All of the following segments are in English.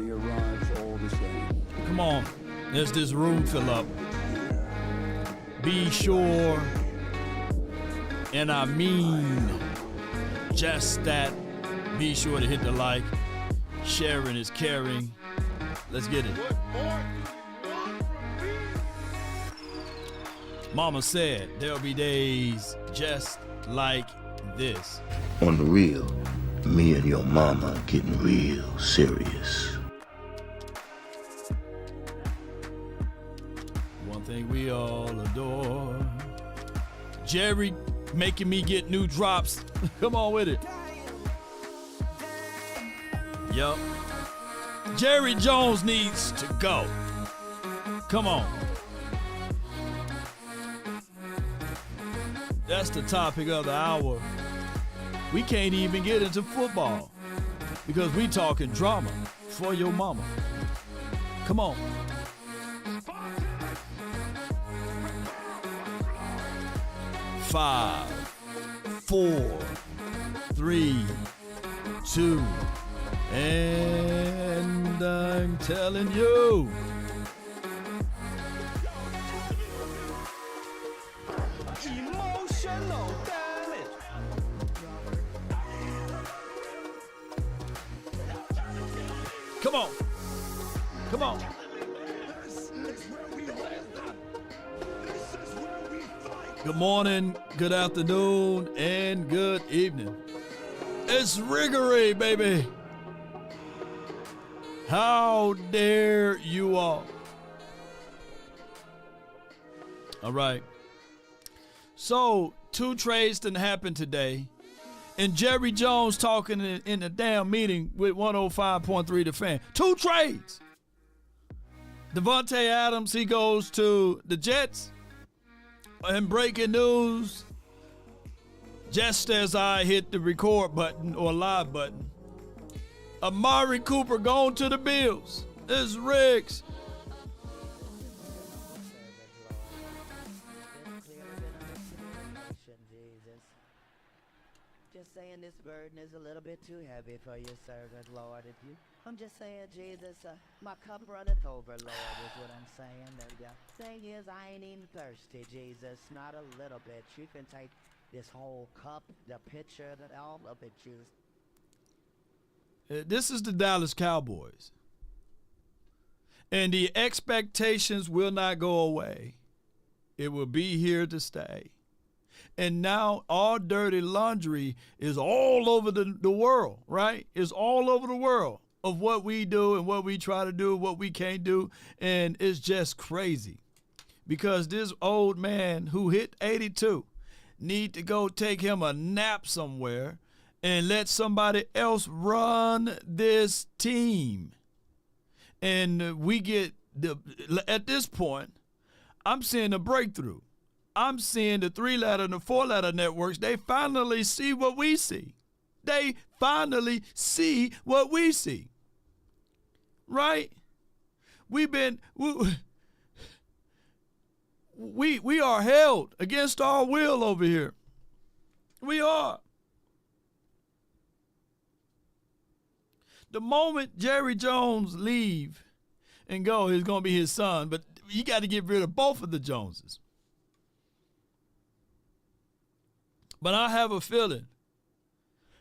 He arrives all the same. Come on, let's this room fill up. Be sure, and I mean just that, be sure to hit the like. Sharing is caring. Let's get it. Mama said there'll be days just like this. On the real, me and your mama getting real serious. One thing we all adore. Jerry making me get new drops. Come on with it. Yup. Jerry Jones needs to go. Come on. That's the topic of the hour. We can't even get into football because we talking drama for your mama. Come on. Five, 4, 3, 2, and I'm telling you. Emotional damage. Come on. Come on. Good morning, good afternoon, and good evening. It's Riggery, baby. How dare you all? All right. So, 2 trades didn't happen today. And Jerry Jones talking in a damn meeting with 105.3 The Fan. 2 trades. Devontae Adams, he goes to the Jets. And breaking news, just as I hit the record button or live button, Amari Cooper going to the Bills. It's Riggs. Just saying this burden is a little bit too heavy for your servant, Lord. I'm just saying, Jesus, my cup runneth over, Lord, is what I'm saying. There we go. Thing is, I ain't even thirsty, Jesus, not a little bit. You can take this whole cup, the pitcher, all of it, Jesus. This is the Dallas Cowboys. And the expectations will not go away. It will be here to stay. And now all dirty laundry is all over the world, right? It's all over the world of what we do and what we try to do, what we can't do. And it's just crazy because this old man who hit 82 need to go take him a nap somewhere and let somebody else run this team. And we get, at this point, I'm seeing a breakthrough. I'm seeing the 3-letter and the 4-letter networks, they finally see what we see. They finally see what we see. Right? We are held against our will over here. We are. The moment Jerry Jones leave and go, it's going to be his son, but you got to get rid of both of the Joneses. But I have a feeling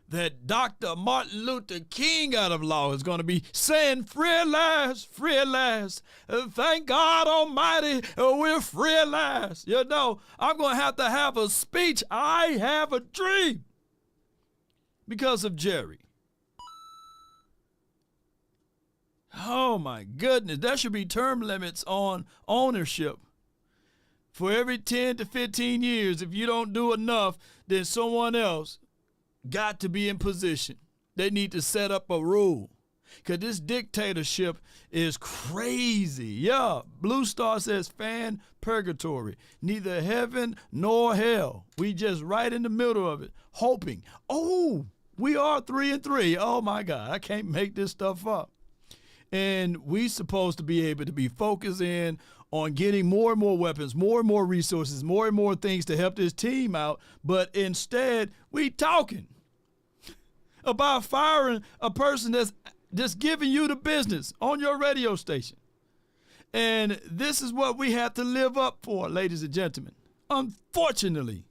that Dr. Martin Luther King out of law is going to be saying, free at last, free at last. Thank God Almighty, we're free at last. You know, I'm going to have a speech. I have a dream because of Jerry. Oh, my goodness. There should be term limits on ownership. For every 10 to 15 years, if you don't do enough, then someone else got to be in position. They need to set up a rule. Because this dictatorship is crazy. Yeah, Blue Star says fan purgatory. Neither heaven nor hell. We just right in the middle of it, hoping. Oh, we are 3-3. Oh, my God, I can't make this stuff up. And we supposed to be able to be focused in on getting more and more weapons, more and more resources, more and more things to help this team out. But instead, we talking about firing a person that's just giving you the business on your radio station. And this is what we have to live up for, ladies and gentlemen. Unfortunately,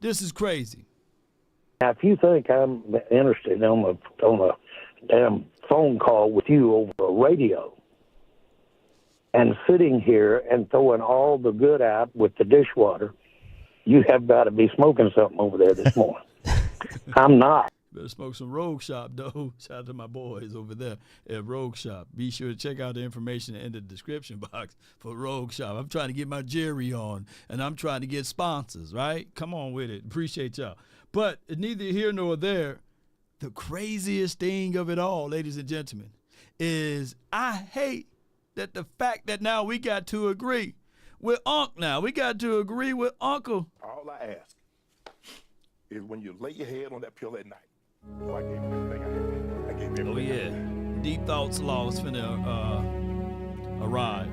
this is crazy. Now, if you think I'm interested on a damn phone call with you over a radio and sitting here and throwing all the good out with the dishwater, you have got to be smoking something over there this morning. I'm not. Better smoke some Rogue Shop, though. Shout out to my boys over there at Rogue Shop. Be sure to check out the information in the description box for Rogue Shop. I'm trying to get my Jerry on, and I'm trying to get sponsors, right? Come on with it. Appreciate y'all. But neither here nor there, the craziest thing of it all, ladies and gentlemen, is I hate that the fact that now we got to agree with Unc now. We got to agree with Uncle. All I ask is when you lay your head on that pill at night. So I gave you everything I gave you everything. Oh, yeah. Deep Thoughts Law is finna arrive.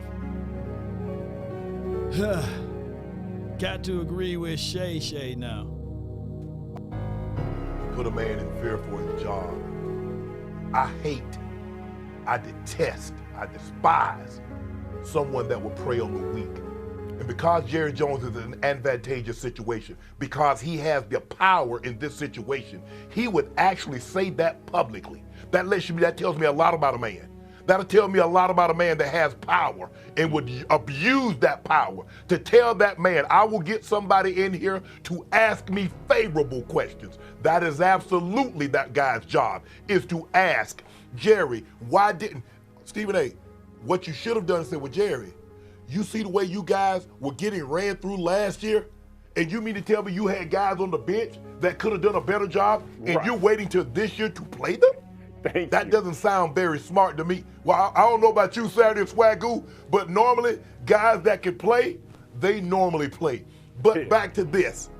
Got to agree with Shay now. Put a man in fear for his job. I hate, I detest, I despise someone that will prey on the weak. And because Jerry Jones is in an advantageous situation, because he has the power in this situation, he would actually say that publicly. That tells me a lot about a man. That'll tell me a lot about a man that has power and would abuse that power to tell that man, I will get somebody in here to ask me favorable questions. That is absolutely that guy's job, is to ask Jerry, why didn't, Stephen A., what you should have done is said, well, Jerry, you see the way you guys were getting ran through last year? And you mean to tell me you had guys on the bench that could have done a better job, and you're waiting till this year to play them? That doesn't sound very smart to me. Well, I don't know about you, Saturday Swagoo, but normally guys that can play, they normally play. But back to this.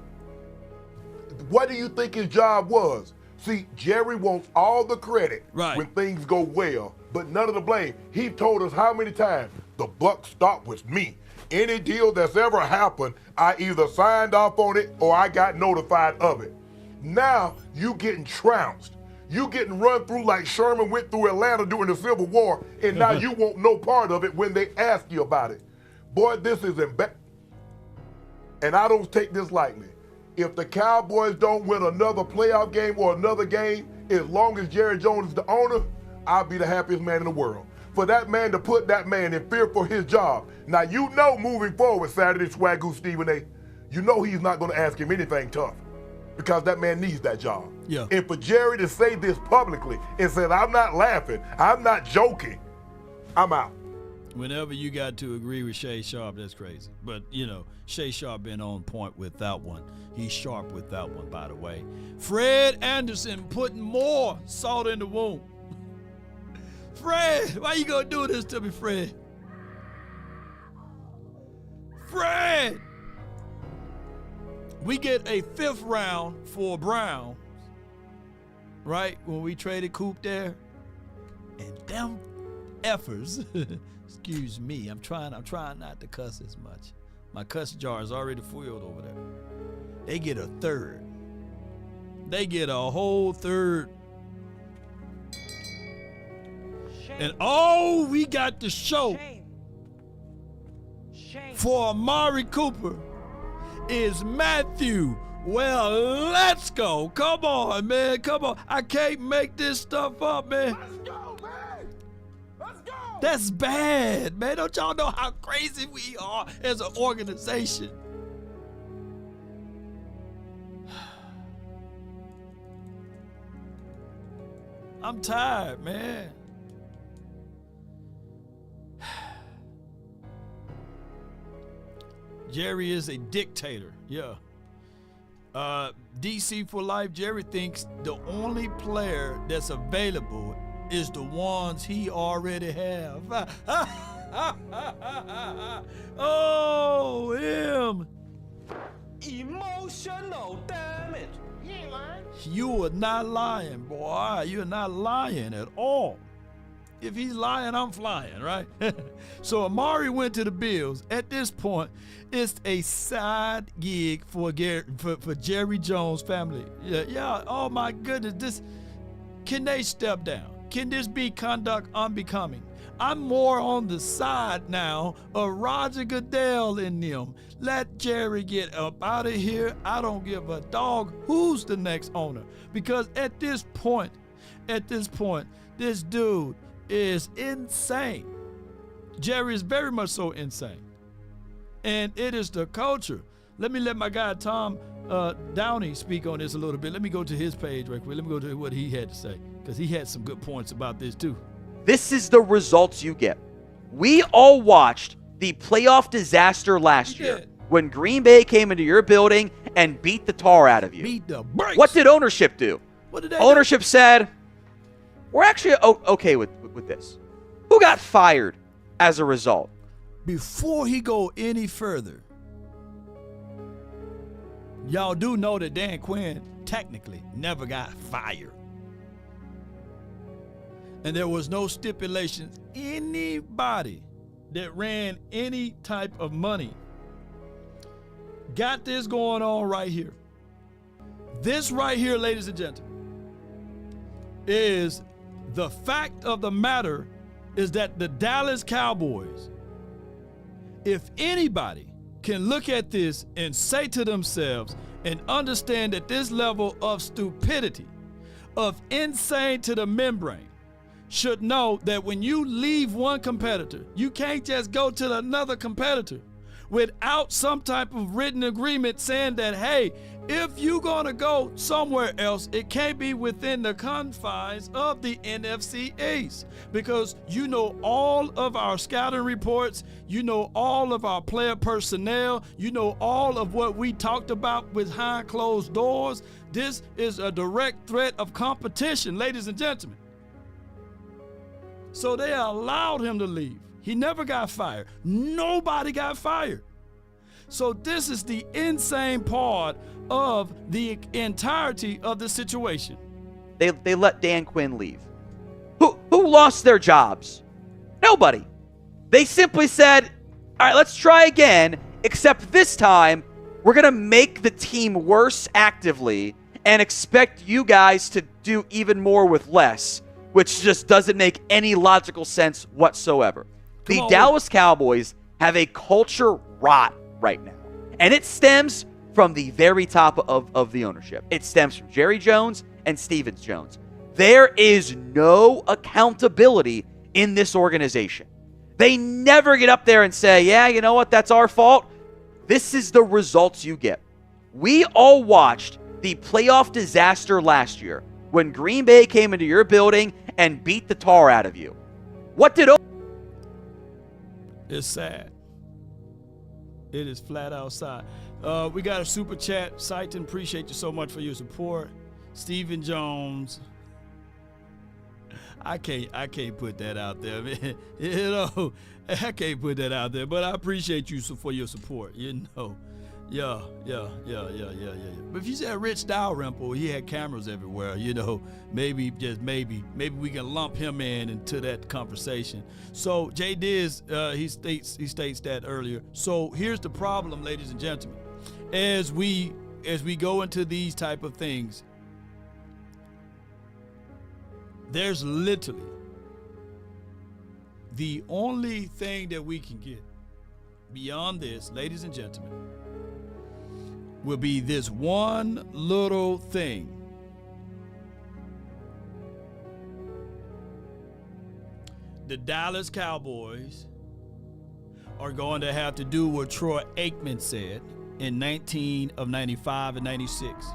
What do you think his job was? See, Jerry wants all the credit when things go well, but none of the blame. He told us how many times, the buck stopped with me. Any deal that's ever happened, I either signed off on it or I got notified of it. Now, you getting trounced. You getting run through like Sherman went through Atlanta during the Civil War, and now you want no part of it when they ask you about it. Boy, this is embarrassing. And I don't take this lightly. If the Cowboys don't win another playoff game or another game, as long as Jerry Jones is the owner, I'll be the happiest man in the world. For that man to put that man in fear for his job. Now, you know moving forward, Saturday Swagoo Stephen A., you know he's not going to ask him anything tough because that man needs that job. Yeah. And for Jerry to say this publicly and say, I'm not laughing, I'm not joking, I'm out. Whenever you got to agree with Shay Sharp, that's crazy. But, you know, Shay Sharp been on point with that one. He's sharp with that one, by the way. Fred Anderson putting more salt in the wound. Fred, why you gonna do this to me, Fred? Fred! We get a 5th round for Brown, right? When we traded Coop there. And them effers, excuse me, I'm trying not to cuss as much. My cuss jar is already filled over there. They get a 3rd. They get a whole 3rd. And all we got to show for Amari Cooper is Matthew. Well, let's go. Come on, man. Come on. I can't make this stuff up, man. Let's go, man. Let's go. That's bad, man. Don't y'all know how crazy we are as an organization? I'm tired, man. Jerry is a dictator, yeah. DC for life, Jerry thinks the only player that's available is the ones he already have. Oh, him. Emotional damage. He ain't lying. You are not lying, boy. You're not lying at all. If he's lying, I'm flying, right? So Amari went to the Bills. At this point, it's a side gig for Jerry Jones' family. Yeah. Oh my goodness. Can they step down? can this be conduct unbecoming? I'm more on the side now of Roger Goodell and them. Let Jerry get up out of here. I don't give a dog who's the next owner. Because at this point, this dude is insane. Jerry is very much so insane. And it is the culture. Let my guy Tom Downey speak on this a little bit. Let me go to his page right quick. Let me go to what he had to say, because he had some good points about this too. This is the results you get. We all watched the playoff disaster last year when Green Bay came into your building and beat the tar out of you. Beat the brakes. What did ownership do? What did they Ownership said, we're actually okay with this. Who got fired as a result? Before he go any further, y'all do know that Dan Quinn technically never got fired. And there was no stipulations. Anybody that ran any type of money got this going on right here. This right here, ladies and gentlemen, is the fact of the matter is that the Dallas Cowboys, if anybody can look at this and say to themselves and understand that this level of stupidity, of insane to the membrane, should know that when you leave one competitor, you can't just go to another competitor without some type of written agreement saying that, hey, if you're going to go somewhere else, it can't be within the confines of the NFC East, because you know all of our scouting reports, you know all of our player personnel, you know all of what we talked about with behind closed doors. This is a direct threat of competition, ladies and gentlemen. So they allowed him to leave. He never got fired. Nobody got fired. So this is the insane part of the entirety of the situation. They let Dan Quinn leave. Who lost their jobs? Nobody. They simply said, all right, let's try again, except this time we're going to make the team worse actively and expect you guys to do even more with less, which just doesn't make any logical sense whatsoever. The Dallas Cowboys have a culture rot right now, and it stems from the very top of the ownership. It stems from Jerry Jones and Stephen Jones. There is no accountability in this organization. They never get up there and say, yeah, you know what, that's our fault. This is the results you get. We all watched the playoff disaster last year when Green Bay came into your building and beat the tar out of you. What did... It's sad. It is flat out sad. We got a super chat. Saiton, appreciate you so much for your support. Stephen Jones. I can't put that out there, man. You know, I can't put that out there, but I appreciate you for your support, you know. Yeah. But if you said Rich Dalrymple, he had cameras everywhere, you know, maybe we can lump him into that conversation. So Jay Diz, he states that earlier. So here's the problem, ladies and gentlemen. As we go into these type of things, there's literally the only thing that we can get beyond this, ladies and gentlemen, will be this one little thing. The Dallas Cowboys are going to have to do what Troy Aikman said in 1995 and 96.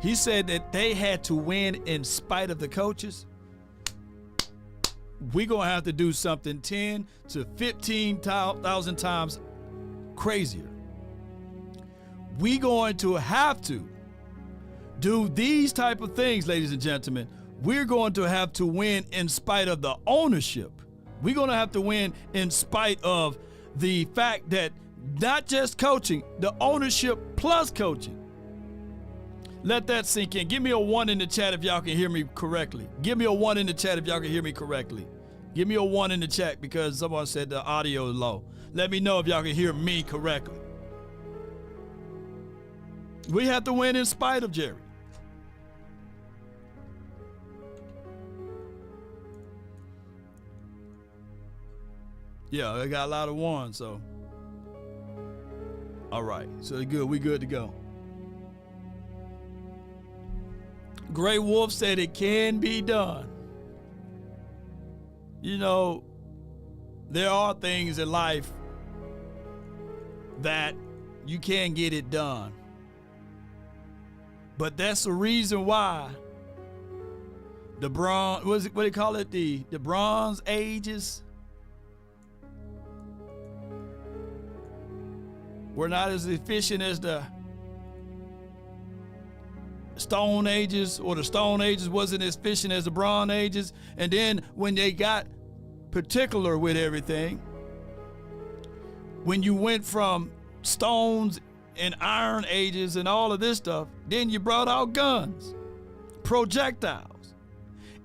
He said that they had to win in spite of the coaches. We're going to have to do something 10 to 15,000 times crazier. We're going to have to do these type of things, ladies and gentlemen. We're going to have to win in spite of the ownership. We're going to have to win in spite of the fact that not just coaching, the ownership plus coaching. Let that sink in. Give me a 1 in the chat if y'all can hear me correctly. Give me a 1 in the chat if y'all can hear me correctly. Give me a 1 in the chat because someone said the audio is low. Let me know if y'all can hear me correctly. We have to win in spite of Jerry. Yeah, they got a lot of ones, so. All right, so good. We good to go. Gray Wolf said it can be done. You know, there are things in life that you can't get it done. But that's the reason why the bronze, what do they call it? The Bronze Ages were not as efficient as the Stone Ages, or the Stone Ages wasn't as efficient as the Bronze Ages. And then when they got particular with everything, when you went from stones and iron ages and all of this stuff, then you brought out guns, projectiles.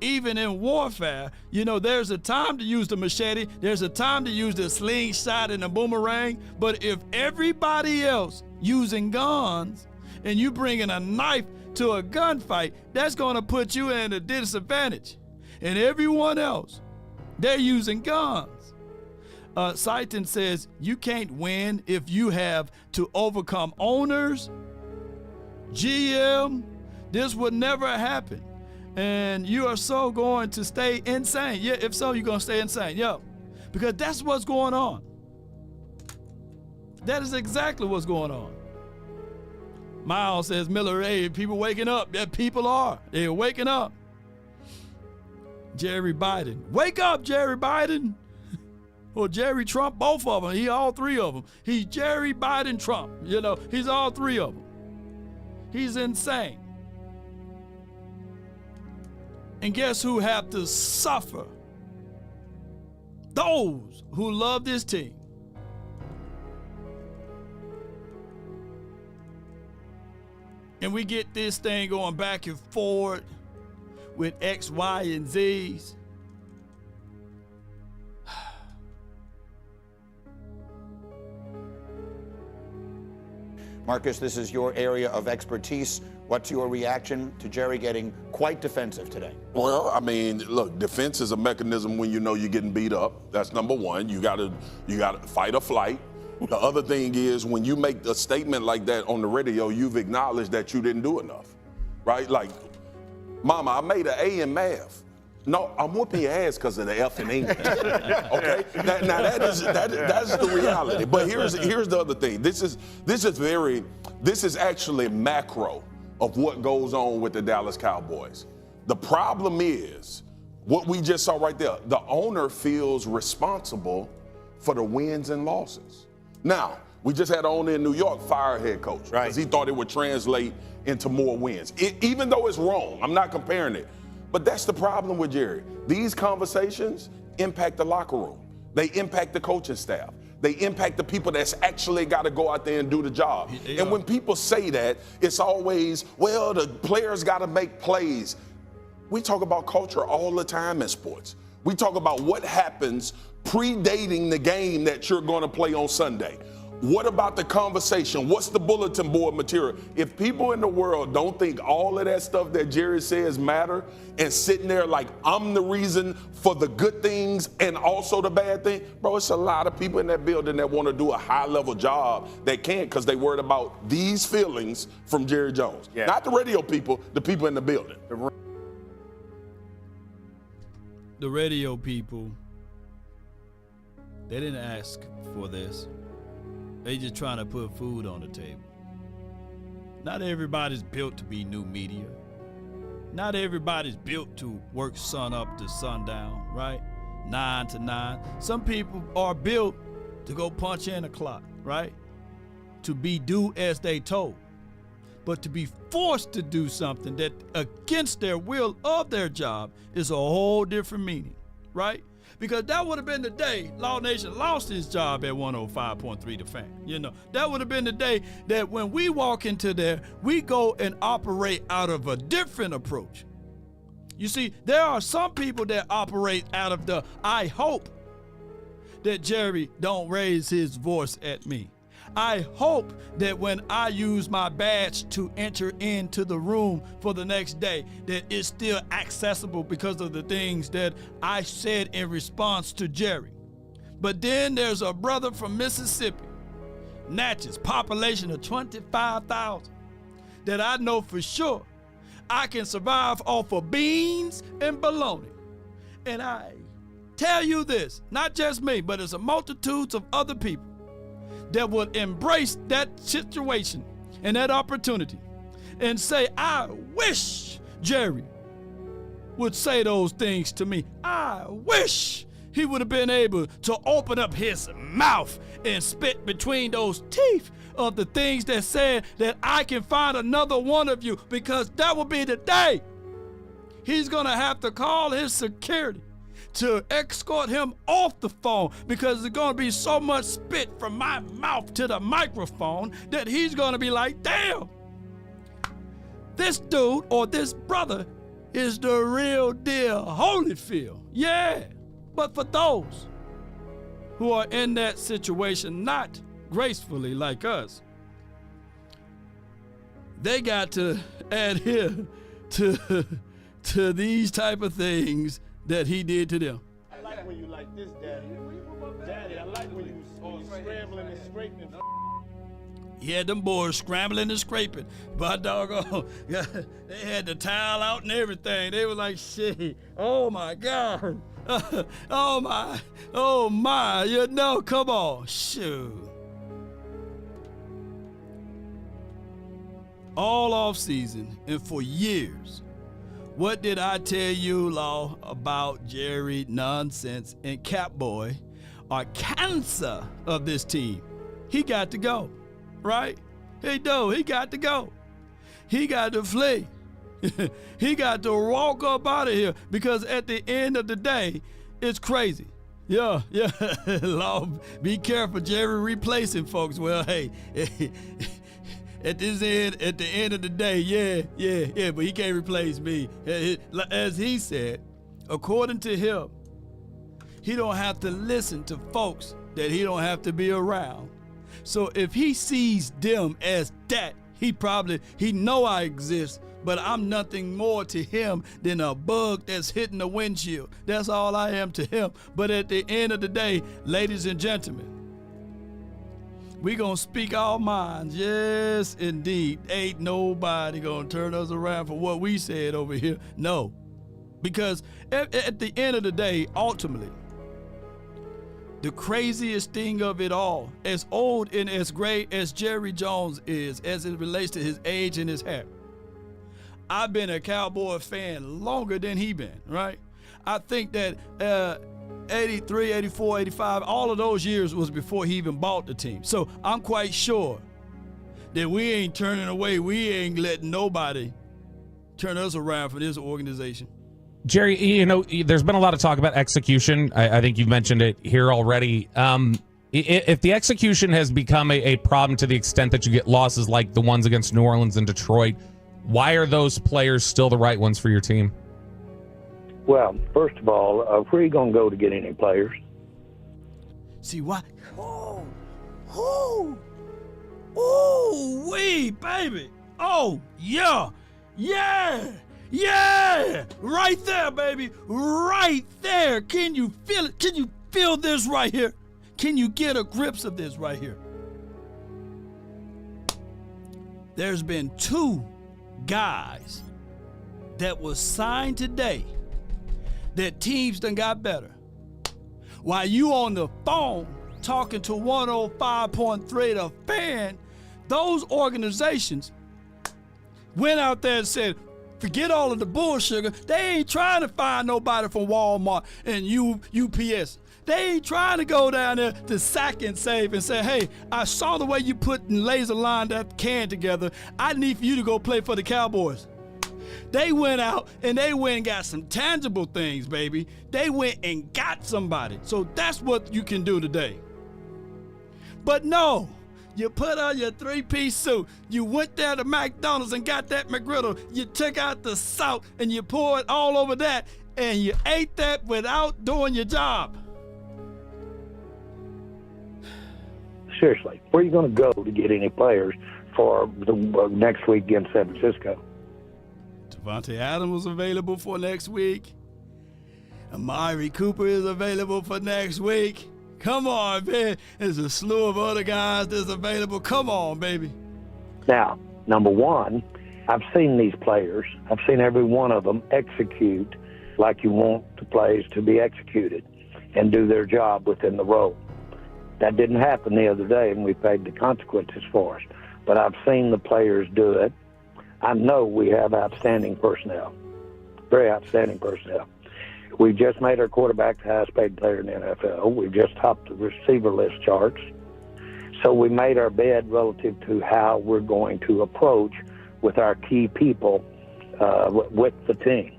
Even in warfare, you know, there's a time to use the machete, there's a time to use the slingshot and the boomerang, but if everybody else using guns and you bringing a knife to a gunfight, that's going to put you at a disadvantage. And everyone else, they're using guns. Seitan says you can't win if you have to overcome owners, GM. This would never happen. And you are so going to stay insane. Yeah, if so, you're going to stay insane. Yeah, because that's what's going on. That is exactly what's going on. Miles says, Miller, hey, people waking up. Yeah, people are. They're waking up. Jerry Biden. Wake up, Jerry Biden. Or Jerry Trump, both of them. He all three of them. He's Jerry Biden Trump. You know, he's all three of them. He's insane. And guess who have to suffer? Those who love this team. And we get this thing going back and forth with X, Y, and Z's. Marcus, this is your area of expertise. What's your reaction to Jerry getting quite defensive today? Well, I mean, look, defense is a mechanism when you know you're getting beat up. That's number one. You gotta fight or flight. The other thing is when you make a statement like that on the radio, you've acknowledged that you didn't do enough, right? Like, Mama, I made an A in math. No, I'm whooping your ass because of the F in English. Okay, now that's the reality. But here's the other thing. This is actually macro of what goes on with the Dallas Cowboys. The problem is what we just saw right there. The owner feels responsible for the wins and losses. Now, we just had an owner in New York fire head coach because he thought it would translate into more wins. Even though it's wrong, I'm not comparing it. But that's the problem with Jerry. These conversations impact the locker room. They impact the coaching staff. They impact the people that's actually got to go out there and do the job. Yeah. And when people say that, it's always, well, the players got to make plays. We talk about culture all the time in sports. We talk about what happens predating the game that you're going to play on Sunday. What about the conversation? What's the bulletin board material? If people in the world don't think all of that stuff that Jerry says matter and sitting there like I'm the reason for the good things and also the bad thing, bro, it's a lot of people in that building that want to do a high-level job that can't because they worried about these feelings from Jerry Jones. Yeah. Not the radio people, the people in the building. The radio people, they didn't ask for this. They just trying to put food on the table. Not everybody's built to be new media. Not everybody's built to work sun up to sundown, right? 9 to 9. Some people are built to go punch in a clock, right? To be do as they told. But to be forced to do something that against their will of their job is a whole different meaning, right? Because that would have been the day Law Nation lost his job at 105.3 The Fan. You know, that would have been the day that when we walk into there, we go and operate out of a different approach. You see, there are some people that operate out of the, I hope that Jerry don't raise his voice at me. I hope that when I use my badge to enter into the room for the next day, that it's still accessible because of the things that I said in response to Jerry. But then there's a brother from Mississippi, Natchez, population of 25,000, that I know for sure I can survive off of beans and bologna. And I tell you this, not just me, but it's a multitudes of other people that would embrace that situation and that opportunity and say, I wish Jerry would say those things to me. I wish he would have been able to open up his mouth and spit between those teeth of the things that said that I can find another one of you, because that will be the day he's gonna have to call his security to escort him off the phone, because there's gonna be so much spit from my mouth to the microphone that he's gonna be like, damn, this dude or this brother is the real deal Holyfield. Yeah, but for those who are in that situation, not gracefully like us, they got to adhere to these type of things that he did to them. I like when you like this, Daddy. Daddy, I like when you scrambling and scraping. Yeah, them boys scrambling and scraping. But doggone, they had the towel out and everything. They were like, shit, oh my God. Oh my, you know, come on, shoot. All off season and for years, what did I tell you, Law, about Jerry Nonsense and Catboy are cancer of this team? He got to go, right? He got to go. He got to flee. He got to walk up out of here, because at the end of the day, it's crazy. Yeah, Law, be careful, Jerry replacing folks. Well, hey, at the end of the day, yeah, but he can't replace me. As he said, according to him, he don't have to listen to folks that he don't have to be around. So if he sees them as that, he know I exist, but I'm nothing more to him than a bug that's hitting the windshield. That's all I am to him. But at the end of the day, ladies and gentlemen, we gonna speak our minds. Yes, indeed. Ain't nobody gonna turn us around for what we said over here. No. Because at the end of the day, ultimately, the craziest thing of it all, as old and as great as Jerry Jones is, as it relates to his age and his hair, I've been a Cowboy fan longer than he been, right? I think that 83, 84, 85, all of those years was before he even bought the team. So I'm quite sure that we ain't turning away. We ain't letting nobody turn us around for this organization. Jerry, you know, there's been a lot of talk about execution. I think you've mentioned it here already. If the execution has become a problem to the extent that you get losses like the ones against New Orleans and Detroit, why are those players still the right ones for your team? Well, first of all, where are you going to go to get any players? See what? Wee, baby. Oh, yeah. Right there, baby. Right there. Can you feel it? Can you feel this right here? Can you get a grips of this right here? There's been 2 guys that was signed today that teams done got better. While you on the phone talking to 105.3 The Fan, those organizations went out there and said, forget all of the bullshit. They ain't trying to find nobody from Walmart and UPS. They ain't trying to go down there to Sack and Save and say, hey, I saw the way you put and laser lined that can together. I need for you to go play for the Cowboys. They went out and they went and got some tangible things, baby. They went and got somebody. So that's what you can do today. But no, you put on your 3-piece suit. You went there to McDonald's and got that McGriddle. You took out the salt and you poured all over that, and you ate that without doing your job. Seriously, where are you going to go to get any players for the next week against San Francisco? Devontae Adams is available for next week. Amari Cooper is available for next week. Come on, man. There's a slew of other guys that's available. Come on, baby. Now, number one, I've seen these players. I've seen every one of them execute like you want the plays to be executed and do their job within the role. That didn't happen the other day, and we paid the consequences for us. But I've seen the players do it. I know we have outstanding personnel, very outstanding personnel. We just made our quarterback the highest paid player in the NFL. We just topped the receiver list charts. So we made our bed relative to how we're going to approach with our key people with the team.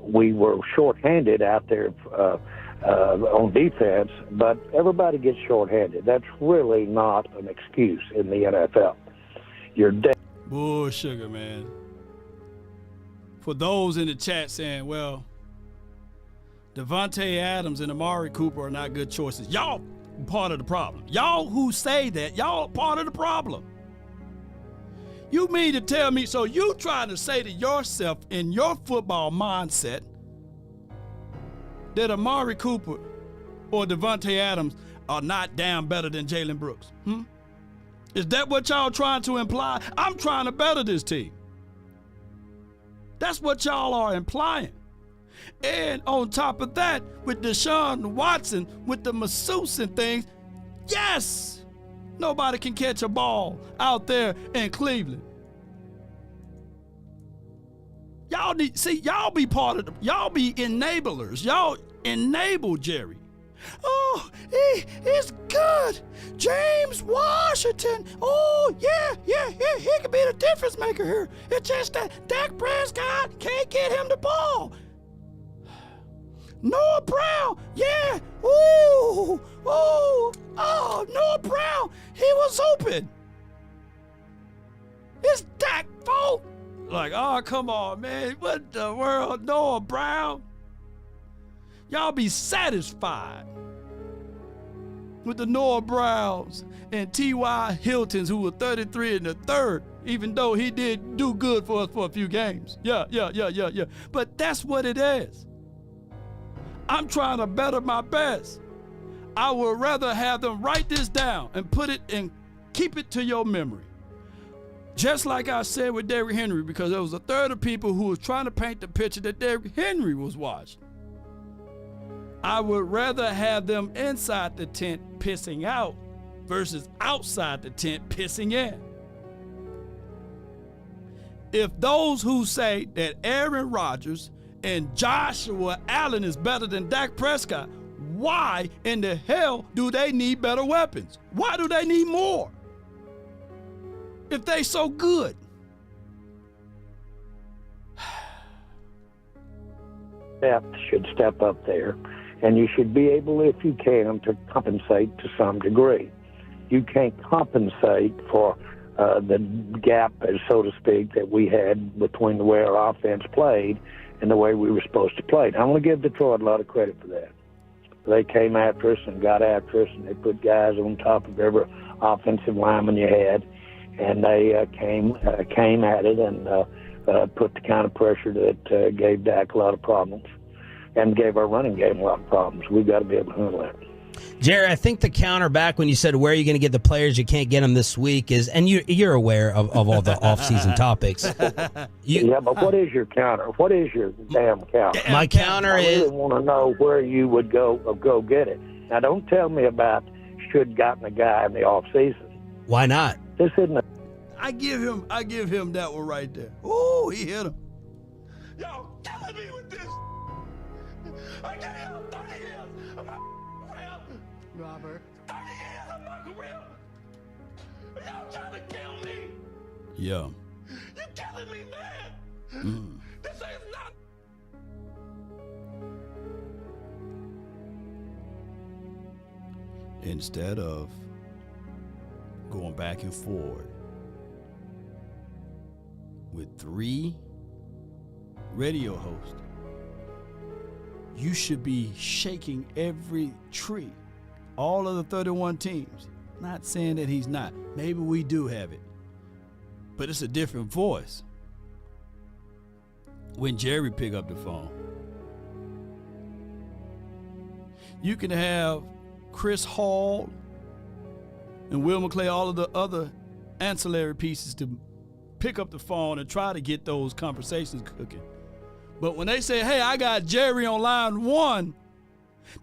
We were shorthanded out there on defense, but everybody gets shorthanded. That's really not an excuse in the NFL. You're dead. Bull sugar, man. For those in the chat saying, well, Devontae Adams and Amari Cooper are not good choices. Y'all part of the problem. Y'all who say that, y'all part of the problem. You mean to tell me, so you trying to say to yourself in your football mindset that Amari Cooper or Devontae Adams are not damn better than Jalen Brooks? Is that what y'all trying to imply? I'm trying to better this team. That's what y'all are implying. And on top of that, with Deshaun Watson, with the masseuse and things, yes, nobody can catch a ball out there in Cleveland. Y'all need, see, y'all be part of y'all be enablers. Y'all enable Jerry. Oh, he's good. James Washington. Oh, yeah, he could be the difference maker here. It's just that Dak Prescott can't get him the ball. Noah Brown, yeah. Ooh, Noah Brown, he was open. It's Dak fault. Like, oh, come on, man. What the world, Noah Brown? Y'all be satisfied with the Noah Browns and T.Y. Hiltons, who were 33 in the third, even though he did do good for us for a few games. Yeah. But that's what it is. I'm trying to better my best. I would rather have them write this down and put it and keep it to your memory. Just like I said with Derrick Henry, because there was a third of people who was trying to paint the picture that Derrick Henry was washed. I would rather have them inside the tent pissing out versus outside the tent pissing in. If those who say that Aaron Rodgers and Joshua Allen is better than Dak Prescott, why in the hell do they need better weapons? Why do they need more? If they so good. Should step up there, and you should be able, if you can, to compensate to some degree. You can't compensate for the gap, so to speak, that we had between the way our offense played and the way we were supposed to play. Now, I'm going to give Detroit a lot of credit for that. They came after us and got after us, and they put guys on top of every offensive lineman you had, and they came at it and put the kind of pressure that gave Dak a lot of problems and gave our running game a lot of problems. We've got to be able to handle that. Jerry, I think the counter back when you said where are you going to get the players, you can't get them this week is, and you're aware of all the off-season topics. Yeah, but what is your counter? What is your damn counter? My counter is... I really want to know where you would go get it. Now, don't tell me about should gotten a guy in the off-season. Why not? This isn't a... I give him that one right there. Oh, he hit him. Y'all killing me with this. I gave him 30 years of my career. Robert. 30 years of my career. Y'all trying to kill me. Yeah. You killing me, man. This is not. Instead of going back and forward with 3 radio hosts, you should be shaking every tree. All of the 31 teams. Not saying that he's not. Maybe we do have it. But it's a different voice when Jerry pick up the phone. You can have Chris Hall, and Will McClay, all of the other ancillary pieces to pick up the phone and try to get those conversations cooking. But when they say, hey, I got Jerry on line 1,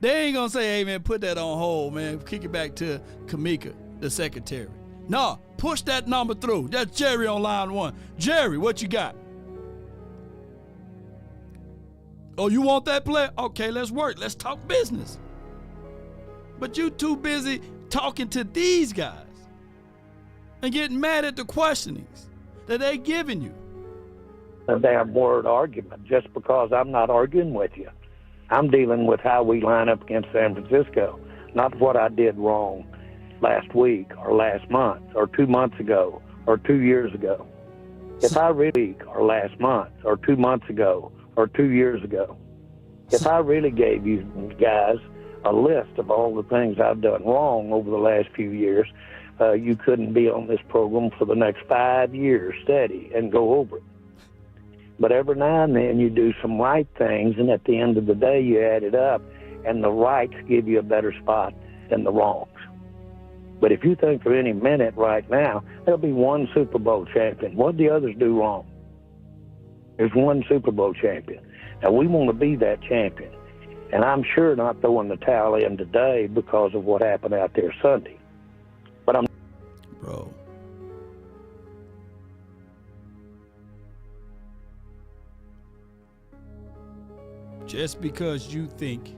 they ain't gonna say, hey, man, put that on hold, man. Kick it back to Kamika, the secretary. No, push that number through. That's Jerry on line 1. Jerry, what you got? Oh, you want that player? Okay, let's work. Let's talk business. But you too busy talking to these guys and getting mad at the questionings that they giving you. A damn word argument just because I'm not arguing with you. I'm dealing with how we line up against San Francisco, not what I did wrong last week or last month or 2 months ago or 2 years ago. If I really, or last month or 2 months ago or 2 years ago, if I really gave you guys a list of all the things I've done wrong over the last few years, you couldn't be on this program for the next 5 years steady and go over it. But every now and then you do some right things, and at the end of the day you add it up, and the rights give you a better spot than the wrongs. But if you think for any minute right now, there'll be one Super Bowl champion. What do the others do wrong? There's one Super Bowl champion. And we want to be that champion. And I'm sure not throwing the towel in today because of what happened out there Sunday. But I'm... Bro. Just because you think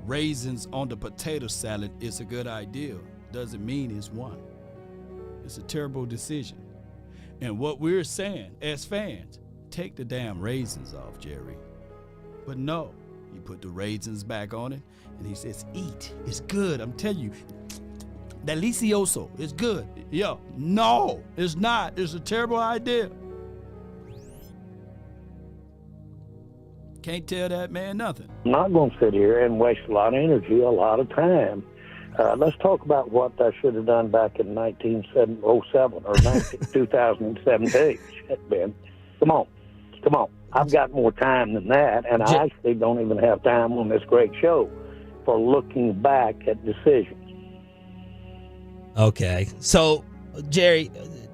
raisins on the potato salad is a good idea doesn't mean it's one. It's a terrible decision. And what we're saying as fans, take the damn raisins off, Jerry. But no, he put the raisins back on it, and he says, eat. It's good. I'm telling you, delicioso. It's good. Yo, no, it's not. It's a terrible idea. Can't tell that man nothing. I'm not going to sit here and waste a lot of energy, a lot of time. Let's talk about what I should have done back in 1907 or 2017. Shit, Ben. Come on. I've got more time than that, and I actually don't even have time on this great show for looking back at decisions. Okay. So, Jerry,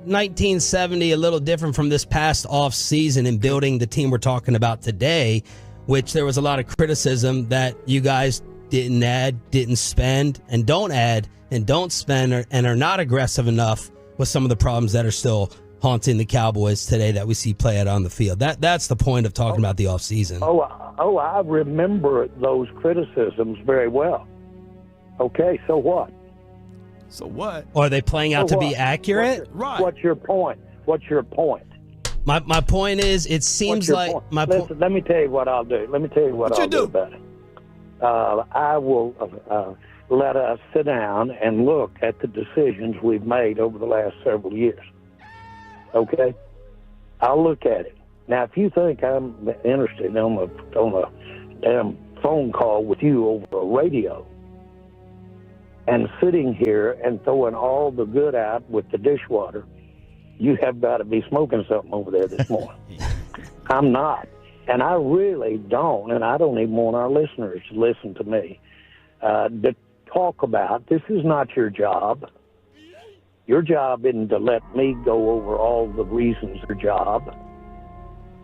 1970, a little different from this past off season in building the team we're talking about today, which there was a lot of criticism that you guys didn't add, didn't spend, and don't add and don't spend, and are not aggressive enough with some of the problems that are still haunting the Cowboys today that we see play out on the field. That's the point of talking about the offseason. Oh, I remember those criticisms very well. Okay, so what? So what? Or are they playing out to be accurate? What's your point? My point is, it seems like Listen, let me tell you what I'll do. Let me tell you what I'll do about it. I will let us sit down and look at the decisions we've made over the last several years. Okay? I'll look at it. Now, if you think I'm interested on a damn phone call with you over a radio and sitting here and throwing all the good out with the dishwater, you have got to be smoking something over there this morning. I'm not. And I really don't, and I don't even want our listeners to listen to me, to talk about, this is not your job. Your job isn't to let me go over all the reasons for job.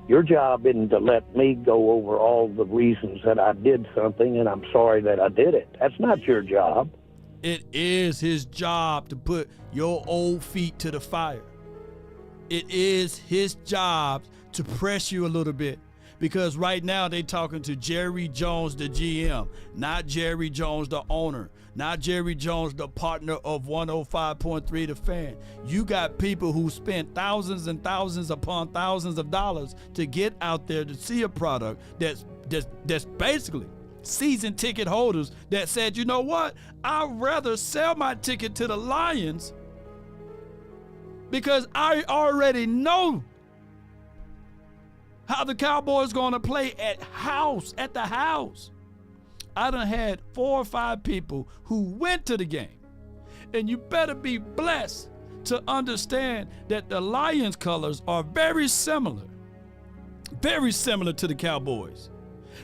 Your job isn't to let me go over all the reasons that I did something and I'm sorry that I did it. That's not your job. It is his job to put your old feet to the fire. It is his job to press you a little bit. Because right now they talking to Jerry Jones, the GM, not Jerry Jones, the owner, not Jerry Jones, the partner of 105.3 The Fan. You got people who spent thousands and thousands upon thousands of dollars to get out there to see a product that's basically season ticket holders that said, you know what, I'd rather sell my ticket to the Lions because I already know how the Cowboys going to play at the house. I done had 4 or 5 people who went to the game. And you better be blessed to understand that the Lions colors are very similar to the Cowboys.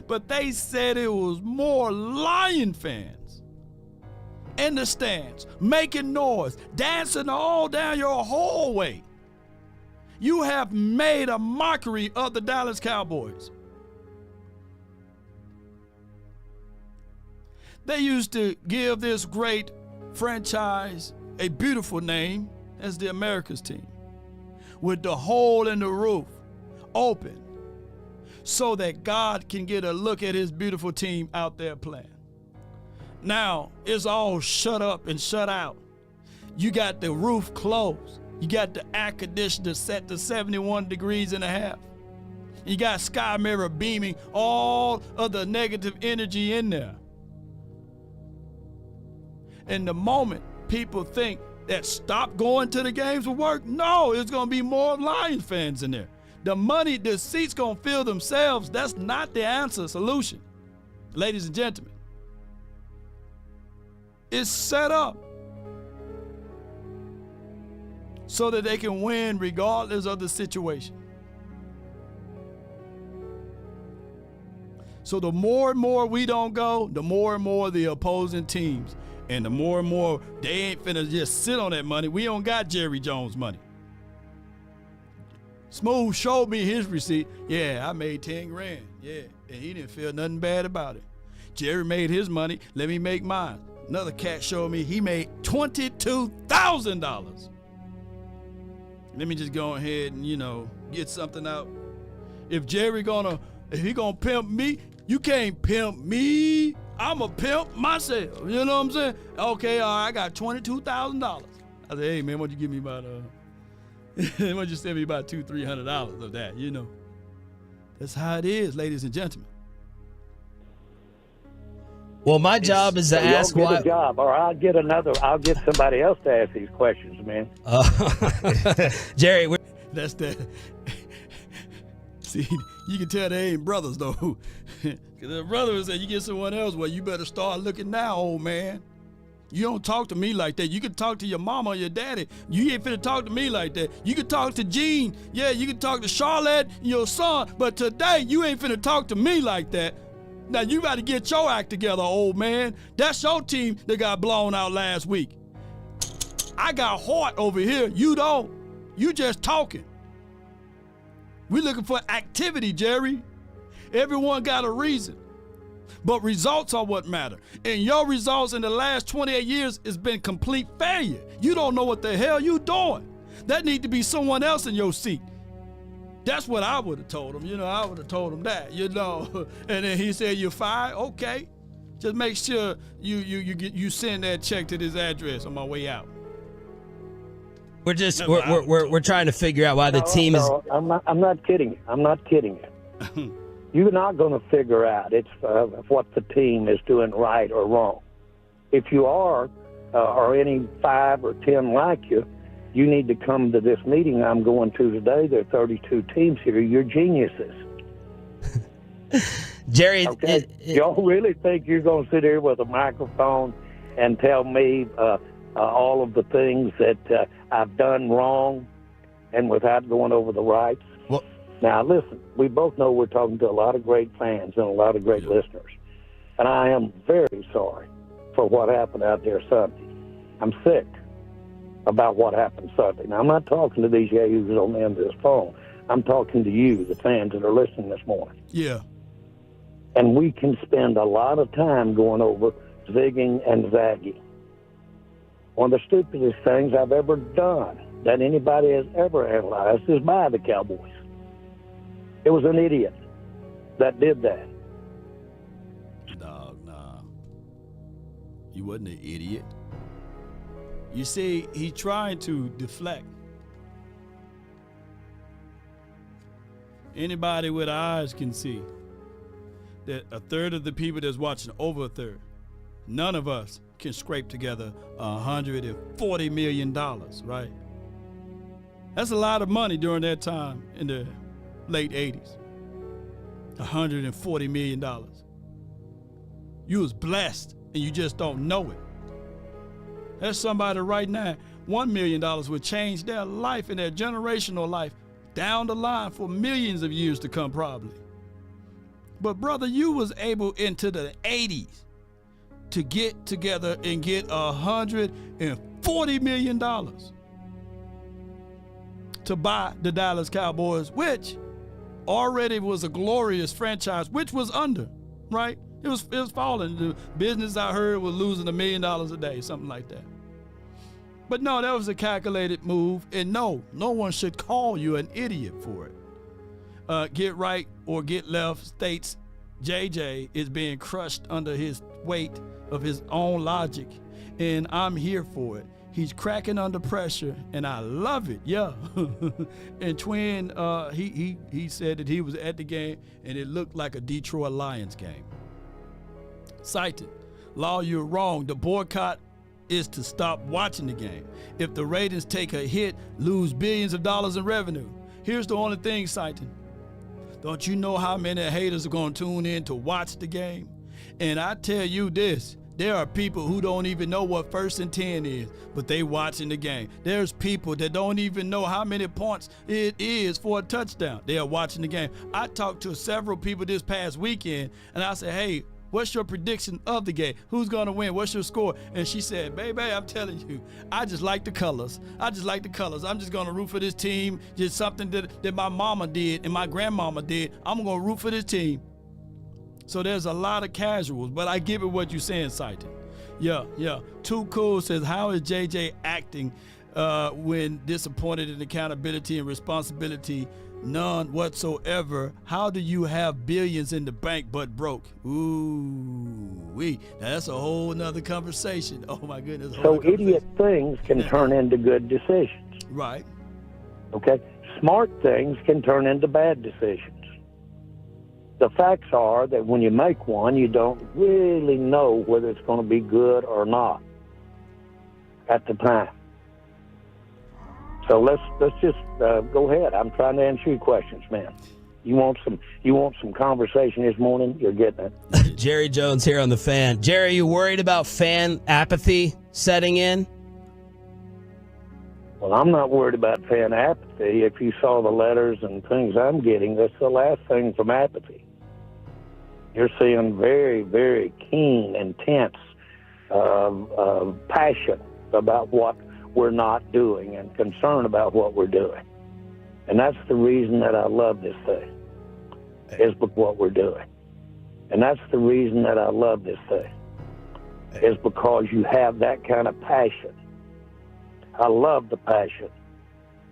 But they said it was more Lion fans in the stands, making noise, dancing all down your hallway. You have made a mockery of the Dallas Cowboys. They used to give this great franchise a beautiful name as the America's team, with the hole in the roof open so that God can get a look at his beautiful team out there playing. Now it's all shut up and shut out. You got the roof closed. You got the air conditioner set to 71 degrees and a half. You got Sky Mirror beaming all of the negative energy in there. And the moment people think that stop going to the games will work, no, it's going to be more Lions fans in there. The money, the seats going to fill themselves. That's not the answer, solution. Ladies and gentlemen, it's set up so that they can win regardless of the situation. So the more and more we don't go, the more and more the opposing teams, and the more and more they ain't finna just sit on that money. We don't got Jerry Jones money. Smooth showed me his receipt. Yeah, I made 10 grand. Yeah, and he didn't feel nothing bad about it. Jerry made his money. Let me make mine. Another cat showed me he made $22,000. Let me just go ahead and, get something out. If he gonna pimp me, you can't pimp me. I'm a pimp myself. You know what I'm saying? Okay, all right, I got $22,000. I said, hey man, why don't you give me about why don't you send me about $200-300 of that? That's how it is, ladies and gentlemen. Well, my job is to ask why. why. A job, or I'll get somebody else to ask these questions, man. Jerry, that's that. See, you can tell they ain't brothers though. Because the brother would say, you get someone else, well, you better start looking now, old man. You don't talk to me like that. You can talk to your mama or your daddy. You ain't finna talk to me like that. You can talk to Gene. Yeah, you can talk to Charlotte, your son. But today, you ain't finna talk to me like that. Now, you got to get your act together, old man. That's your team that got blown out last week. I got heart over here. You don't. You just talking. We looking for activity, Jerry. Everyone got a reason. But results are what matter. And your results in the last 28 years has been complete failure. You don't know what the hell you doing. That need to be someone else in your seat. That's what I would have told him. I would have told him that, And then he said, you're fired? Okay. Just make sure you send that check to this address on my way out. We're trying to figure out why the team is. I'm not kidding you. I'm not kidding you. You're not going to figure out what the team is doing right or wrong. If you are, or any 5 or 10 like you, you need to come to this meeting I'm going to today. There are 32 teams here. You're geniuses. Jerry, okay? Y'all really think you're going to sit here with a microphone and tell me all of the things that I've done wrong and without going over the rights? Well, now, listen, we both know we're talking to a lot of great fans and a lot of great listeners. And I am very sorry for what happened out there Sunday. I'm sick about what happened Sunday. Now, I'm not talking to these yahoos on the end of this phone. I'm talking to you, the fans that are listening this morning. Yeah. And we can spend a lot of time going over zigging and zagging. One of the stupidest things I've ever done that anybody has ever analyzed is by the Cowboys. It was an idiot that did that. Nah. He wasn't an idiot. You see, he tried to deflect. Anybody with eyes can see that a third of the people that's watching, over a third, none of us can scrape together $140 million, right? That's a lot of money during that time in the late 80s. $140 million. You was blessed and you just don't know it. There's somebody right now, $1 million would change their life and their generational life down the line for millions of years to come probably. But brother, you was able into the 80s to get together and get $140 million to buy the Dallas Cowboys, which already was a glorious franchise, which was under, right? It was falling. The business, I heard, was losing $1 million a day, something like that. But no, that was a calculated move, and no one should call you an idiot for it. Get right or get left states JJ is being crushed under his weight of his own logic, and I'm here for it. He's cracking under pressure, and I love it, yeah. And Twin, he said that he was at the game, and it looked like a Detroit Lions game. Cited, Law, you're wrong. The boycott is to stop watching the game. If the ratings take a hit, lose billions of dollars in revenue. Here's the only thing, Cited. Don't you know how many haters are going to tune in to watch the game? And I tell you this, there are people who don't even know what 1st and 10 is, but they watching the game. There's people that don't even know how many points it is for a touchdown. They are watching the game. I talked to several people this past weekend, and I said, hey, what's your prediction of the game? Who's going to win? What's your score? And she said, baby, I'm telling you, I just like the colors. I'm just going to root for this team. Just something that my mama did and my grandmama did. I'm going to root for this team. So there's a lot of casuals, but I give it what you're saying, Cited. Yeah. Too Cool says, how is JJ acting when disappointed in accountability and responsibility? None whatsoever. How do you have billions in the bank but broke? Now that's a whole nother conversation. Oh my goodness. So idiot things can turn into good decisions. Right. Okay. Smart things can turn into bad decisions. The facts are that when you make one, you don't really know whether it's going to be good or not at the time. So let's just go ahead. I'm trying to answer your questions, man. You want some conversation this morning? You're getting it. Jerry Jones here on The Fan. Jerry, you worried about fan apathy setting in? Well, I'm not worried about fan apathy. If you saw the letters and things I'm getting, that's the last thing from apathy. You're seeing very, very keen, intense passion about what we're not doing and concern about what we're doing. And that's the reason that I love this thing, is what we're doing. And that's the reason that I love this thing, is because you have that kind of passion. I love the passion.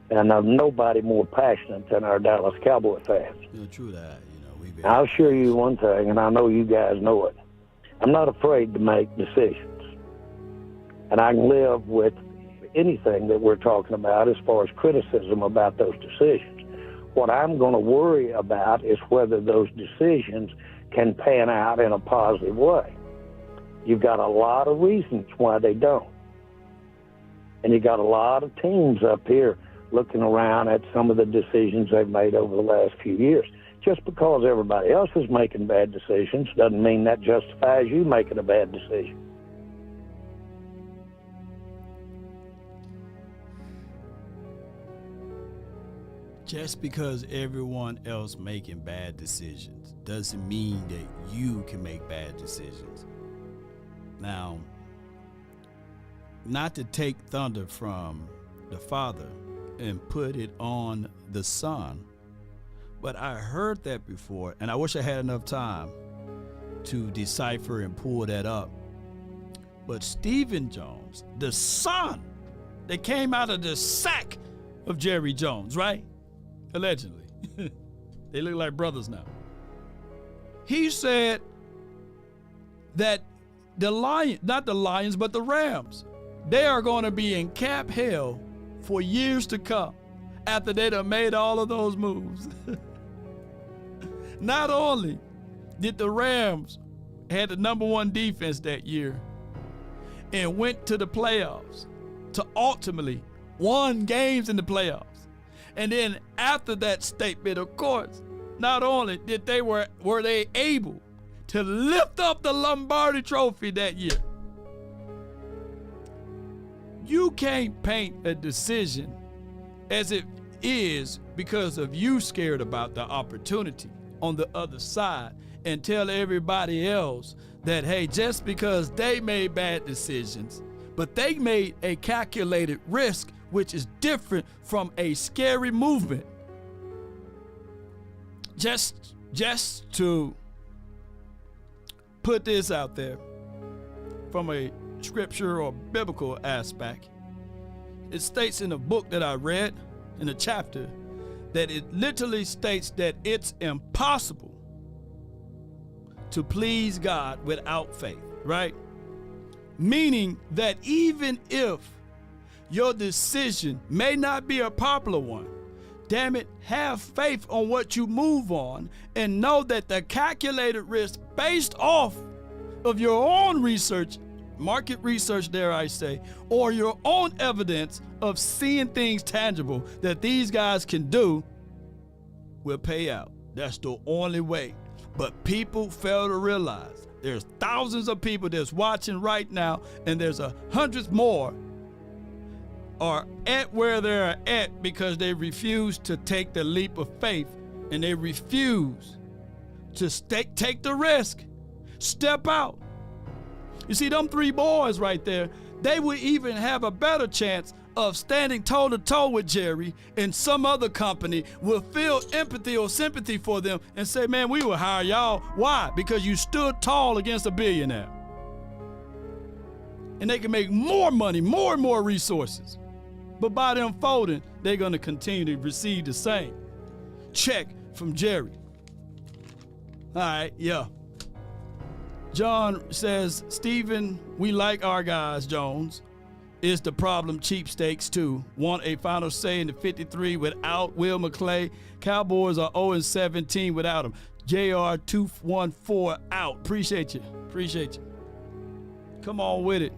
And I'm nobody more passionate than our Dallas Cowboy fans. True that. I'll assure you one thing, and I know you guys know it. I'm not afraid to make decisions. And I can live with anything that we're talking about as far as criticism about those decisions. What I'm going to worry about is whether those decisions can pan out in a positive way. You've got a lot of reasons why they don't. And you got a lot of teams up here looking around at some of the decisions they've made over the last few years. Just because everybody else is making bad decisions doesn't mean that justifies you making a bad decision. Just because everyone else making bad decisions doesn't mean that you can make bad decisions. Now, not to take thunder from the Father and put it on the Son, but I heard that before, and I wish I had enough time to decipher and pull that up. But Stephen Jones, the son that came out of the sack of Jerry Jones, right? Allegedly. They look like brothers now. He said that the Lions, not the Lions, but the Rams, they are going to be in cap hell for years to come after they done made all of those moves. Not only did the Rams had the #1 defense that year and went to the playoffs to ultimately won games in the playoffs. And then after that statement, of course, not only did they were they able to lift up the Lombardi Trophy that year. You can't paint a decision as it is because of you scared about the opportunity on the other side and tell everybody else that, hey, just because they made bad decisions, but they made a calculated risk, which is different from a scary movement. Just to put this out there from a scripture or biblical aspect, it states in a book that I read, in a chapter, that it literally states that it's impossible to please God without faith, right? Meaning that even if your decision may not be a popular one, damn it, have faith on what you move on and know that the calculated risk based off of your own research, market research, dare I say, or your own evidence of seeing things tangible that these guys can do will pay out. That's the only way. But people fail to realize there's thousands of people that's watching right now, and there's hundreds more are at where they're at because they refuse to take the leap of faith, and they refuse to take the risk, step out. You see, them three boys right there, they would even have a better chance of standing toe-to-toe with Jerry, and some other company will feel empathy or sympathy for them and say, man, we will hire y'all. Why? Because you stood tall against a billionaire. And they can make more money, more and more resources. But by them folding, they're going to continue to receive the same check from Jerry. All right, yeah. John says, Stephen, we like our guys, Jones. Is the problem cheapstakes too? Want a final say in the 53 without Will McClay. Cowboys are 0-17 without him. JR214 out. Appreciate you. Come on with it.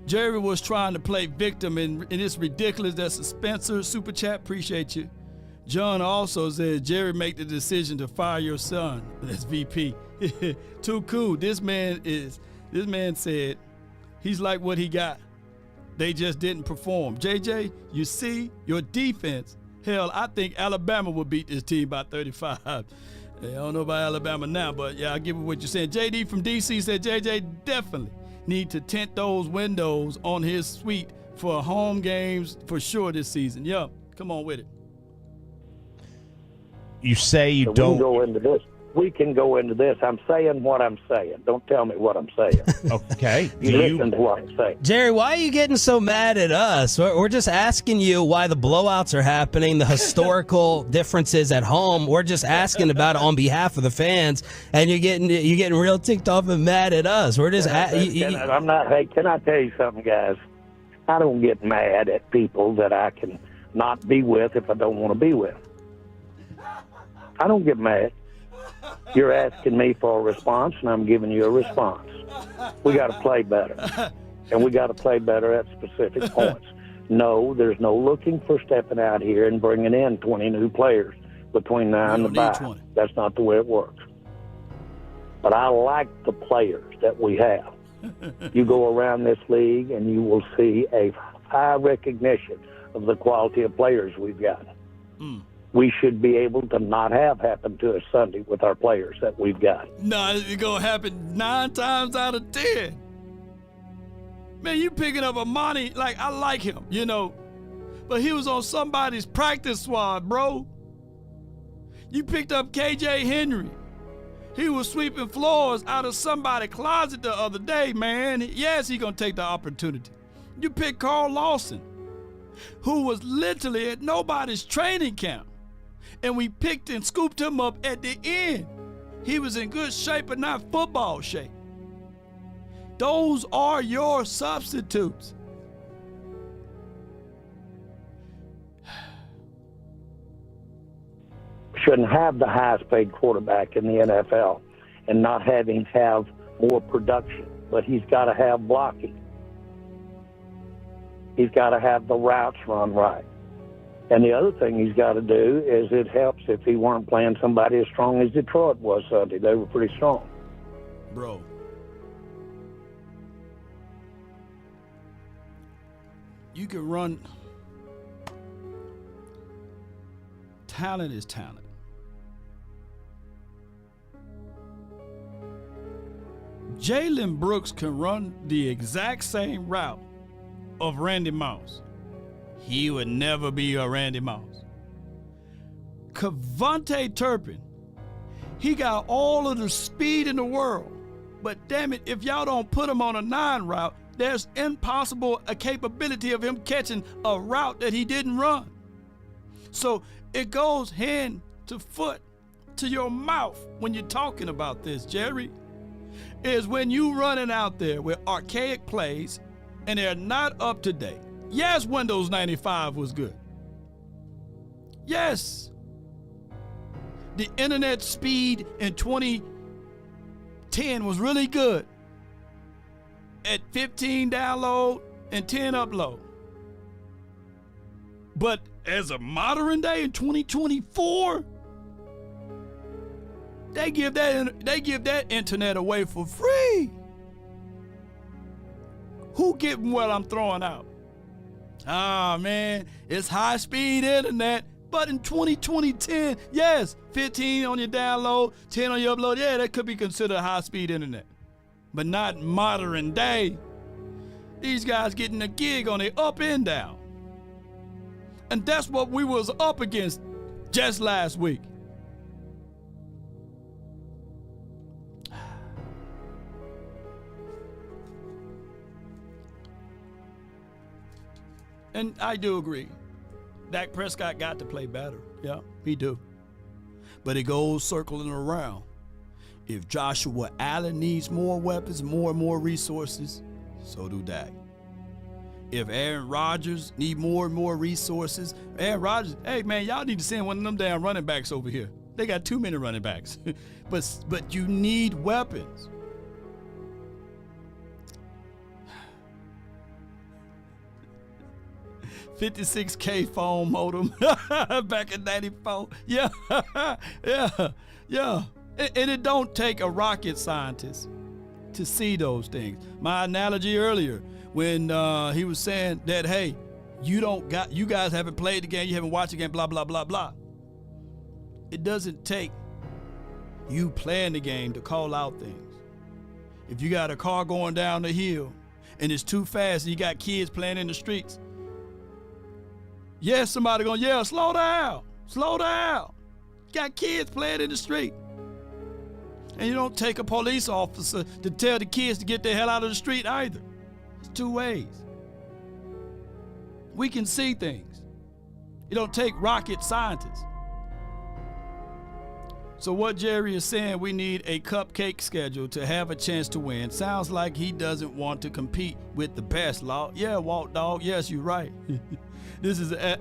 Jerry was trying to play victim, and it's ridiculous. That's a Spencer super chat. Appreciate you. John also says, Jerry, make the decision to fire your son. That's VP. Too cool. This man said he's like what he got. They just didn't perform. JJ, you see, your defense, hell, I think Alabama will beat this team by 35. I don't know about Alabama now, but yeah, I give it what you're saying. JD from DC said JJ definitely need to tint those windows on his suite for home games for sure this season. Yeah, come on with it. You say you so don't. We can go into this. I'm saying what I'm saying. Don't tell me what I'm saying. Okay. You listen to what I'm saying. Jerry, why are you getting so mad at us? We're just asking you why the blowouts are happening, the historical differences at home. We're just asking about it on behalf of the fans, and you're getting real ticked off and mad at us. We're just I'm not. Hey, can I tell you something, guys? I don't get mad at people that I can not be with if I don't want to be with. I don't get mad. You're asking me for a response, and I'm giving you a response. We got to play better, and we got to play better at specific points. No, there's no looking for stepping out here and bringing in 20 new players between now and the bye. That's not the way it works. But I like the players that we have. You go around this league, and you will see a high recognition of the quality of players we've got. We should be able to not have happened to us Sunday with our players that we've got. No, it's going to happen 9 times out of 10. Man, you picking up Amani, like, I like him, you know, but he was on somebody's practice squad, bro. You picked up KJ Henry. He was sweeping floors out of somebody's closet the other day, man. Yes, he's going to take the opportunity. You picked Carl Lawson, who was literally at nobody's training camp. And we picked and scooped him up at the end. He was in good shape, but not football shape. Those are your substitutes. Shouldn't have the highest paid quarterback in the NFL and not having have more production. But he's got to have blocking. He's got to have the routes run right. And the other thing he's got to do is it helps if he weren't playing somebody as strong as Detroit was Sunday. They were pretty strong. Bro. You can run. Talent is talent. Jalen Brooks can run the exact same route of Randy Moss. He would never be a Randy Moss. Kevontae Turpin, he got all of the speed in the world, but damn it, if y'all don't put him on a 9 route, there's impossible a capability of him catching a route that he didn't run. So it goes hand to foot to your mouth when you're talking about this, Jerry, is when you running out there with archaic plays and they're not up to date. Yes, Windows 95 was good. Yes. The internet speed in 2010 was really good at 15 download and 10 upload. But as a modern day in 2024, they give that internet away for free. Who getting what I'm throwing out? Ah, man, it's high-speed internet, but in 2010, yes, 15 on your download, 10 on your upload, yeah, that could be considered high-speed internet, but not modern day. These guys getting a gig on their up and down. And that's what we was up against just last week. And I do agree. Dak Prescott got to play better. Yeah, he do. But it goes circling around. If Joshua Allen needs more weapons, more and more resources, so do Dak. If Aaron Rodgers need more and more resources, Aaron Rodgers, hey man, y'all need to send one of them damn running backs over here. They got too many running backs. but you need weapons. $56K phone modem back in 94. Yeah, yeah. And it don't take a rocket scientist to see those things. My analogy earlier when he was saying that, hey, you guys haven't played the game, you haven't watched the game, blah, blah, blah, blah. It doesn't take you playing the game to call out things. If you got a car going down the hill and it's too fast and you got kids playing in the streets, yes, somebody gonna yell, slow down, slow down. Got kids playing in the street. And you don't take a police officer to tell the kids to get the hell out of the street either. It's two ways. We can see things. It don't take rocket scientists. So what Jerry is saying, we need a cupcake schedule to have a chance to win. Sounds like he doesn't want to compete with the best, Law. Yeah, Walt Dog, yes, you're right. This is a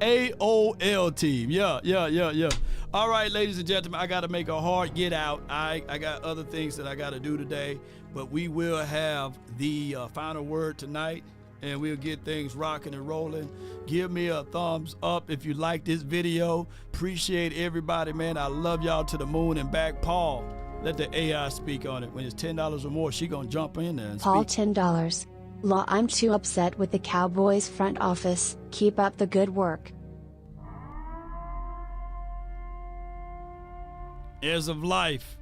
AOL team. Yeah. All right, ladies and gentlemen, I got to make a hard get out. I got other things that I got to do today, but we will have the final word tonight, and we'll get things rocking and rolling. Give me a thumbs up if you like this video. Appreciate everybody, man. I love y'all to the moon and back. Paul, let the AI speak on it. When it's $10 or more, she gonna jump in there and Paul, speak. $10. Law, I'm too upset with the Cowboys front office. Keep up the good work. Heirs of life.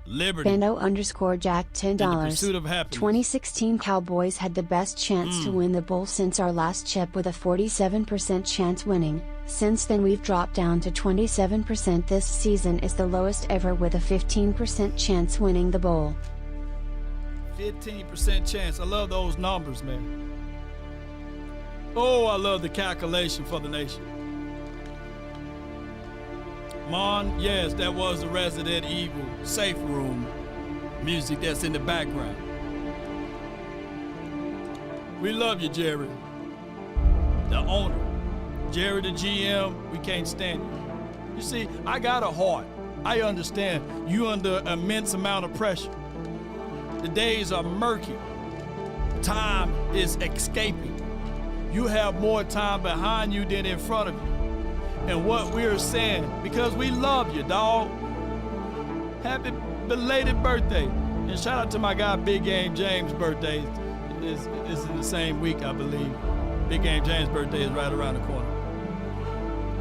Liberty. Beno_Jack $10. In the pursuit of happiness. 2016 Cowboys had the best chance to win the bowl since our last chip with a 47% chance winning. Since then we've dropped down to 27%. This season is the lowest ever with a 15% chance winning the bowl. 15% chance. I love those numbers, man. Oh, I love the calculation for the nation. Mon, yes, that was the Resident Evil safe room music that's in the background. We love you, Jerry. The owner. Jerry, the GM, we can't stand you. You see, I got a heart. I understand you under immense amount of pressure. The days are murky. Time is escaping. You have more time behind you than in front of you. And what we're saying, because we love you, dog. Happy belated birthday. And shout out to my guy, Big Game James' birthday. It's in the same week, I believe. Big Game James' birthday is right around the corner.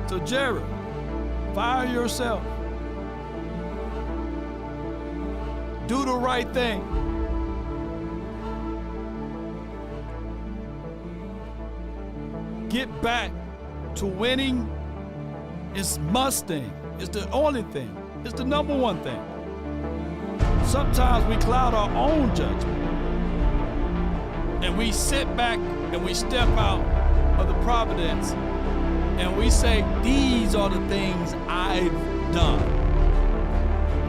So, Jared, fire yourself. Do the right thing. Get back to winning is must-thing. It's the only thing. It's the number one thing. Sometimes we cloud our own judgment. And we sit back and we step out of the providence and we say, these are the things I've done.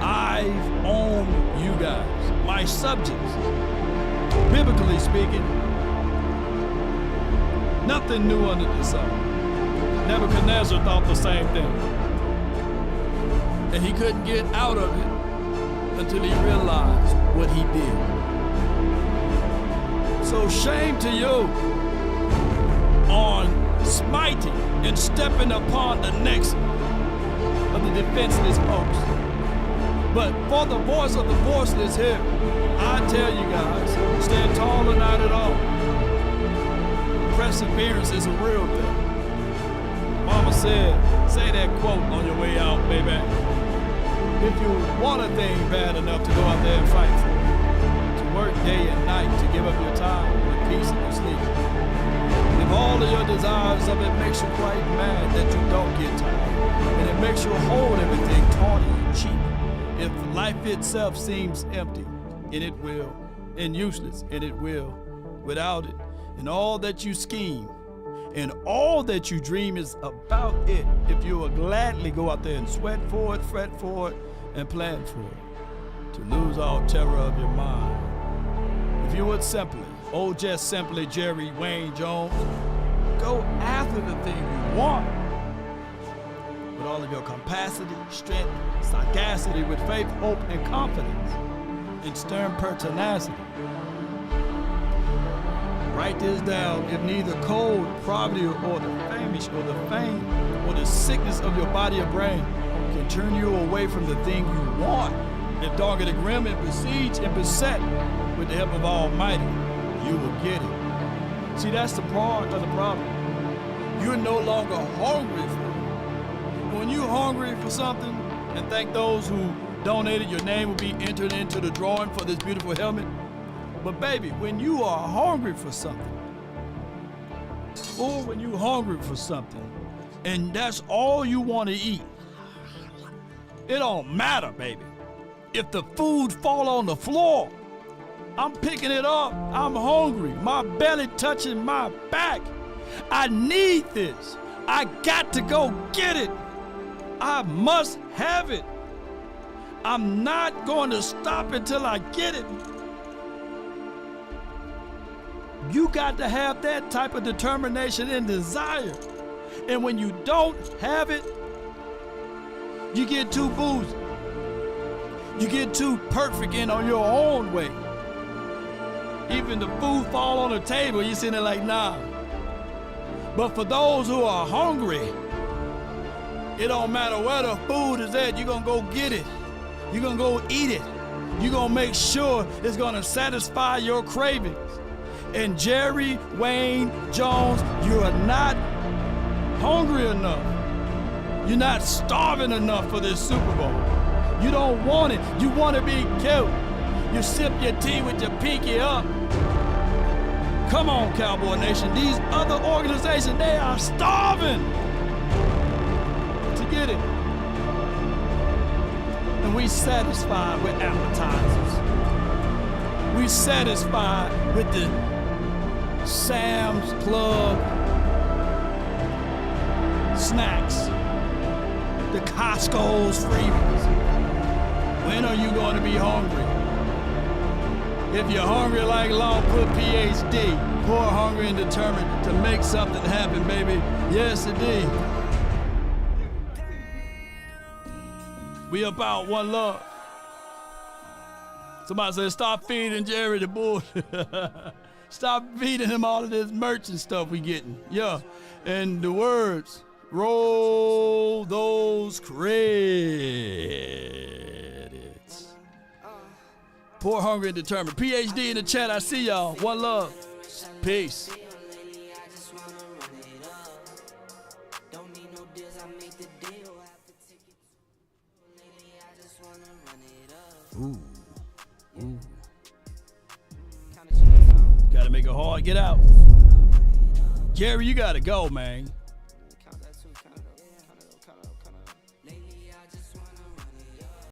I've owned you guys, my subjects. Biblically speaking, nothing new under the sun. Nebuchadnezzar thought the same thing. And he couldn't get out of it until he realized what he did. So shame to you on smiting and stepping upon the necks of the defenseless folks. But for the voice of the voiceless here, I tell you guys, stand tall or not at all. Perseverance is a real thing. Mama said, say that quote on your way out, baby. If you want a thing bad enough to go out there and fight for it, to work day and night, to give up your time with peace and your sleep. If all of your desires of it makes you quite mad that you don't get tired, and it makes you hold everything tawny and cheap. If life itself seems empty, and it will, and useless, and it will, without it, and all that you scheme, and all that you dream is about it, if you will gladly go out there and sweat for it, fret for it, and plan for it, to lose all terror of your mind. If you would simply, oh just simply Jerry Wayne Jones, go after the thing you want with all of your capacity, strength, sagacity, with faith, hope, and confidence, and stern pertinacity. Write this down. If neither cold, poverty, or the famish, or the fame, or the sickness of your body or brain can turn you away from the thing you want, if dogged and grim and besieged and beset with the help of Almighty, you will get it. See, that's the part of the problem. You're no longer hungry for it. When you're hungry for something, and thank those who donated, your name will be entered into the drawing for this beautiful helmet. But baby, when you are hungry for something, or when you're hungry for something, and that's all you want to eat, it don't matter, baby. If the food fall on the floor, I'm picking it up. I'm hungry. My belly touching my back. I need this. I got to go get it. I must have it. I'm not going to stop until I get it. You got to have that type of determination and desire. And when you don't have it, you get too boozy. You get too perfect in on your own way. Even the food fall on the table, you sitting there like, nah. But for those who are hungry, it don't matter where the food is at, you're gonna go get it. You're gonna go eat it. You're gonna make sure it's gonna satisfy your cravings. And Jerry Wayne Jones, you are not hungry enough. You're not starving enough for this Super Bowl. You don't want it. You want to be killed. You sip your tea with your pinky up. Come on, Cowboy Nation. These other organizations, they are starving to get it. And we satisfied with appetizers. We satisfied with the Sam's Club snacks, the Costco's freebies. When are you going to be hungry? If you're hungry like Long, put PhD, poor, hungry, and determined to make something happen, baby. Yes, indeed. We about one love. Somebody said, stop feeding Jerry the bull. Stop feeding him all of this merch and stuff we getting. Yeah, and the words, roll those credits. Poor, hungry, and determined. PhD in the chat, I see y'all. One love. Peace. Ooh. hard. Get out. Jerry, you got to go, man.